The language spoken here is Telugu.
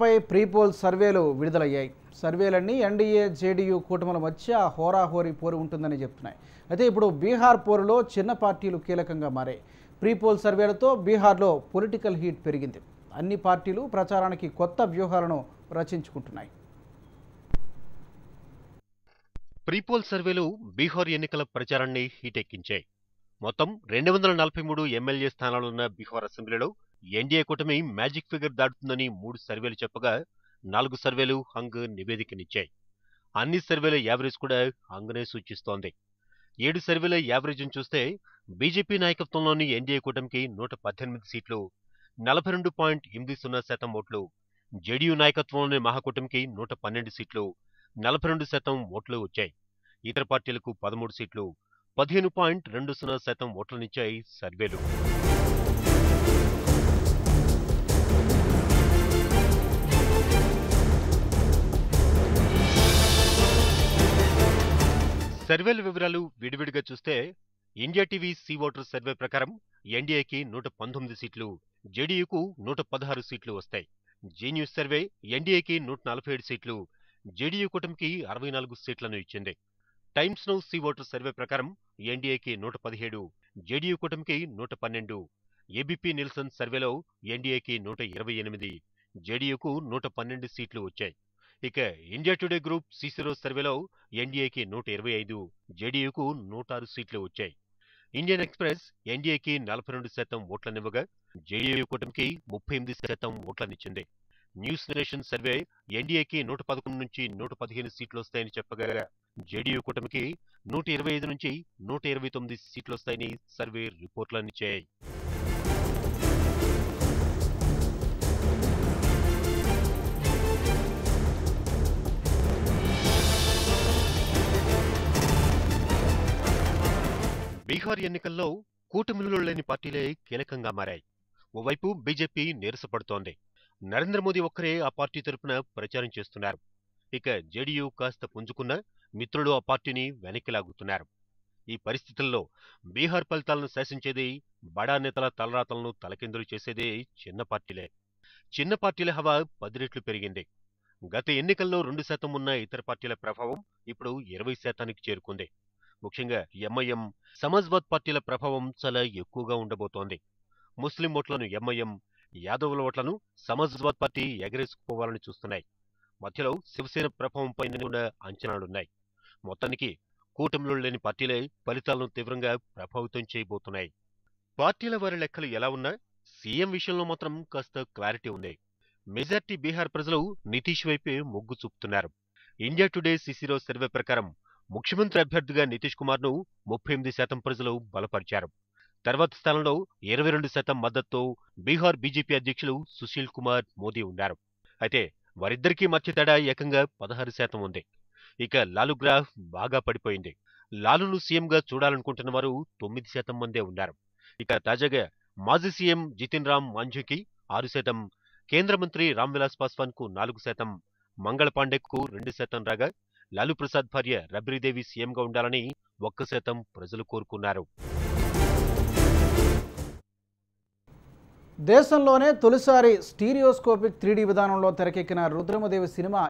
పై ప్రీపోల్ సర్వేలు విడుదలయ్యాయి. సర్వేలన్నీ ఎన్డీఏ జేడీయూ కూటముల మధ్య హోరాహోరీ పోరు ఉంటుందని చెప్తున్నాయి. అయితే ఇప్పుడు బీహార్ పోరులో చిన్న పార్టీలు కీలకంగా మారాయి. ప్రీపోల్ సర్వేలతో బీహార్లో పొలిటికల్ హీట్ పెరిగింది. అన్ని పార్టీలు ప్రచారానికి కొత్త వ్యూహాలను రచించుకుంటున్నాయి. ప్రీపోల్ సర్వేలు బీహార్ ఎన్నికల ప్రచారాన్ని హీటెక్కించాయి. మొత్తం 243 ఎమ్మెల్యే స్థానాలున్న బీహార్ అసెంబ్లీలో ఎన్డీఏ కూటమి మ్యాజిక్ ఫిగర్ దాటుతుందని 3 సర్వేలు చెప్పగా 4 సర్వేలు హంగ్ నివేదికనిచ్చాయి. అన్ని సర్వేల యావరేజ్ కూడా హంగ్నే సూచిస్తోంది. 7 సర్వేల యావరేజ్ను చూస్తే బీజేపీ నాయకత్వంలోని ఎన్డీఏ కూటమికి 118 సీట్లు, 42.80% ఓట్లు, జేడీయూ నాయకత్వంలోని మహాకూటమికి 112 సీట్లు, 42% ఓట్లు వచ్చాయి. ఇతర పార్టీలకు 13 సీట్లు, 15.20% ఓట్లనిచ్చాయి సర్వేలు. సర్వేల వివరాలు విడివిడిగా చూస్తే India TV C voter survey ప్రకారం ఎన్డీఏకి 119 సీట్లు, జేడీయూకు 116 సీట్లు వస్తాయి. జీ న్యూస్ సర్వే ఎన్డీఏకి 147 సీట్లు, జేడీయూ కూటమికి 64 సీట్లను ఇచ్చింది. Times now see voter survey ప్రకారం ఎన్డీఏకి 117, జేడీయూ కూటమికి 112, ఏబీపీ నిల్సన్ సర్వేలో ఎన్డీఏకి 128, జేడీయూకు 112 సీట్లు వచ్చాయి. ఇక ఇండియా టుడే గ్రూప్ సిసిరో సర్వేలో ఎన్డీఏకి 125, జేడీయూకు 106 సీట్లు వచ్చాయి. ఇండియన్ ఎక్స్ప్రెస్ ఎన్డీఏకి 42% ఓట్లనివ్వగా జేడీయూ కూటమికి 38% ఓట్లనిచ్చింది. న్యూస్ నేషన్ సర్వే ఎన్డీఏకి 111 నుంచి 115 సీట్లు వస్తాయని చెప్పగా జేడీయూ కూటమికి 125 నుంచి 129 సీట్లు వస్తాయని సర్వే రిపోర్ట్లనిచ్చాయి. బీహార్ ఎన్నికల్లో కూటమిలో లేని పార్టీలే కీలకంగా మారాయి. ఓవైపు బీజేపీ నీరసపడుతోంది. నరేంద్ర మోదీ ఒక్కరే ఆ పార్టీ తరపున ప్రచారం చేస్తున్నారు. ఇక జేడీయూ కాస్త పుంజుకున్న మిత్రులు ఆ పార్టీని వెనక్కి లాగుతున్నారు. ఈ పరిస్థితుల్లో బీహార్ ఫలితాలను శాసించేది, బడా నేతల తలరాతలను తలకిందులు చేసేదే చిన్న పార్టీలే. చిన్న పార్టీల హవా 10 రెట్లు పెరిగింది. గత ఎన్నికల్లో 2% ఉన్న ఇతర పార్టీల ప్రభావం ఇప్పుడు 20%కి చేరుకుంది. ముఖ్యంగా ఎంఐఎం, సమాజ్వాద్ పార్టీల ప్రభావం చాలా ఎక్కువగా ఉండబోతోంది. ముస్లిం ఓట్లను ఎంఐఎం, యాదవుల ఓట్లను సమాజ్వాద్ పార్టీ ఎగరేసుకుపోవాలని చూస్తున్నాయి. మధ్యలో శివసేన ప్రభావంపై కూడా అంచనాలున్నాయి. మొత్తానికి కూటమిలో లేని పార్టీలే ఫలితాలను తీవ్రంగా ప్రభావితం చేయబోతున్నాయి. పార్టీల వారి లెక్కలు ఎలా ఉన్నా సీఎం విషయంలో మాత్రం కాస్త క్లారిటీ ఉంది. మెజార్టీ బీహార్ ప్రజలు నితీష్ వైపే మొగ్గు చూపుతున్నారు. ఇండియా టుడే సిసిరో సర్వే ప్రకారం ముఖ్యమంత్రి అభ్యర్థిగా నితీష్ కుమార్ ను 38% ప్రజలు బలపరిచారు. తర్వాత స్థానంలో 22% మద్దతుతో బీహార్ బీజేపీ అధ్యక్షులు సుశీల్ కుమార్ మోదీ ఉన్నారు. అయితే వారిద్దరికీ మధ్య తేడా ఏకంగా 16% ఉంది. ఇక లాలు గ్రాఫ్ బాగా పడిపోయింది. లాలును సీఎంగా చూడాలనుకుంటున్న వారు 9% మందే ఉన్నారు. ఇక తాజాగా మాజీ సీఎం జితిన్ రామ్ మాంఝీకి 6%, కేంద్ర మంత్రి రామ్ విలాస్ పాస్వాన్ కు 4%, మంగళ పాండేకు 2% రాగా లాలూ ప్రసాద్ భార్య రబ్రీదేవి సీఎంగా ఉండాలని 1% ప్రజలు కోరుకున్నారు. దేశంలోనే తొలిసారి స్టీరియోస్కోపిక్ 3D విధానంలో తెరకెక్కిన రుద్రమదేవి సినిమా